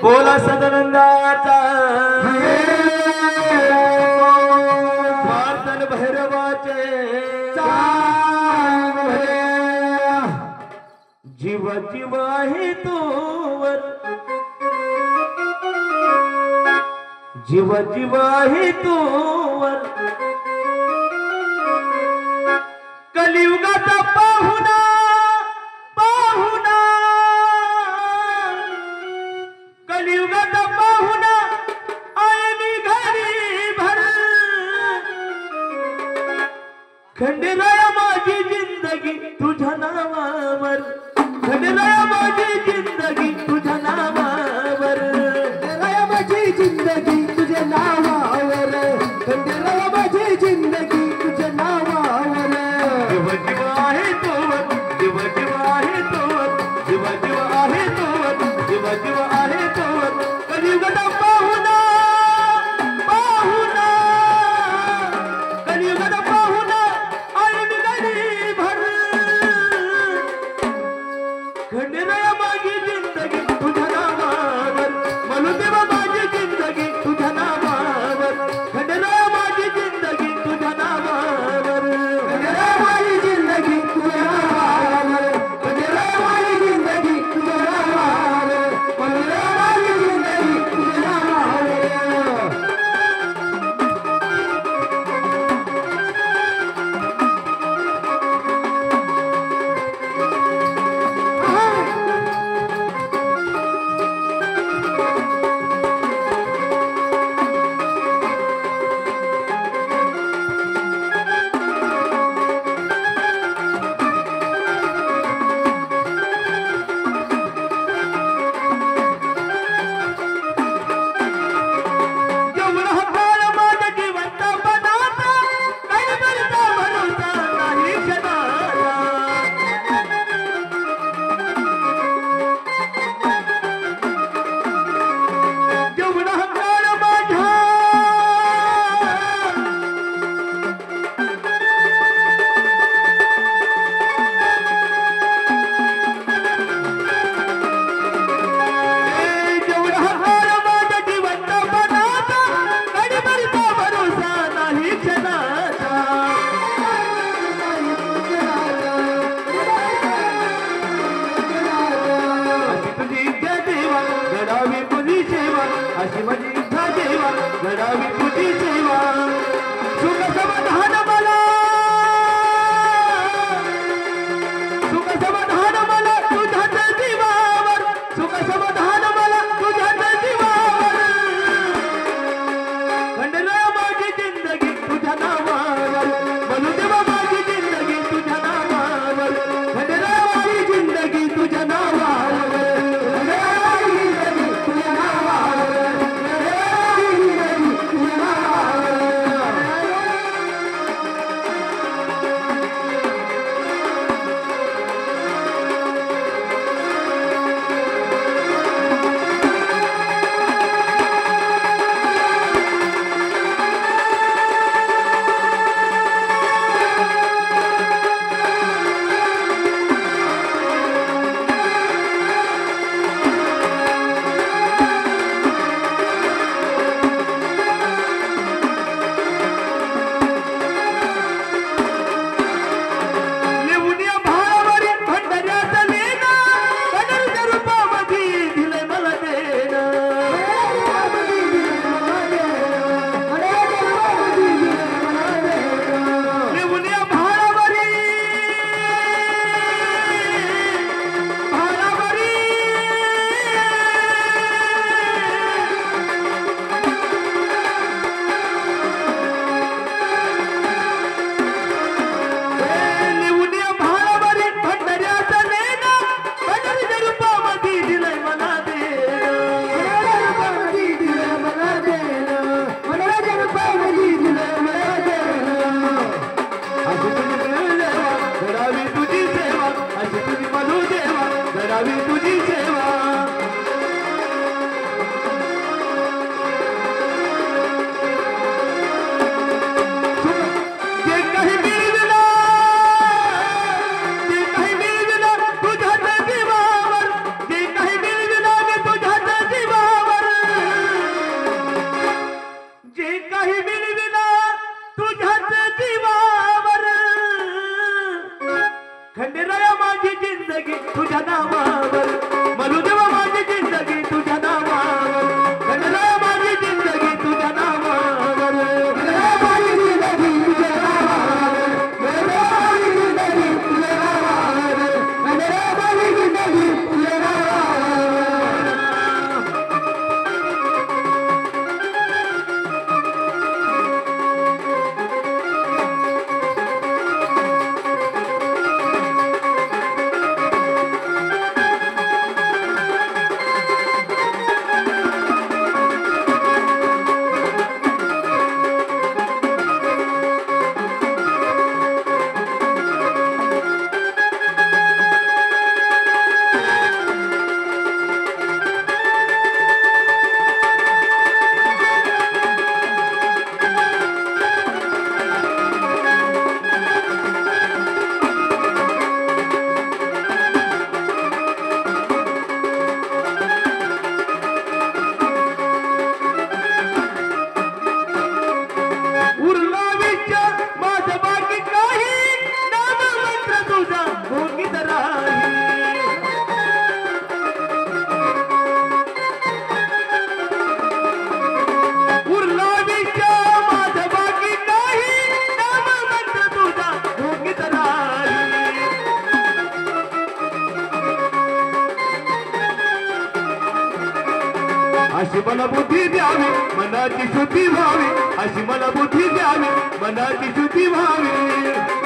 बोला सदानंदाचा वार्तन भैरवाचे जीव जीव आहे तोवर जीव जीव आहे तोवर कलियुगाचा पाहुणा पाहुणा कलियुगाचा पाहुणा आहे मी घरी भर खंडेराया माझी जिंदगी तुझ्या नावावर खंडेराया माझी जिंदगी तुझ्या नावावर खंडेराया माझी जिंदगी तुझ्या नावावर खंडेराया माझी जिंदगी तुझ्या नावावर जीव जीव आहे तोवर जीव जीव आहे तोवर जीव जीव आहे तोवर जीव जीव आहे तोवर कलियुगाचा पाहुणा पाहुणा कलियुगाचा पाहुणा आहे मी घरी भर खंडेराया माझी जिंदगी तुझ्या नावावर म्हणून देवा माझी जिंदगी तुझ्या नावावर खंडेराया माझी जिंदगी तुझ्या नावावर खंडेराया माझी जिंदगी तुझ्या नावावर खंडेराया माझी जिंदगी तुझ्या नावावर अशी मला बुद्धी द्यावी मनाची शुद्धी व्हावी अशी मला बुद्धी द्यावी मनाची शुद्धी व्हावी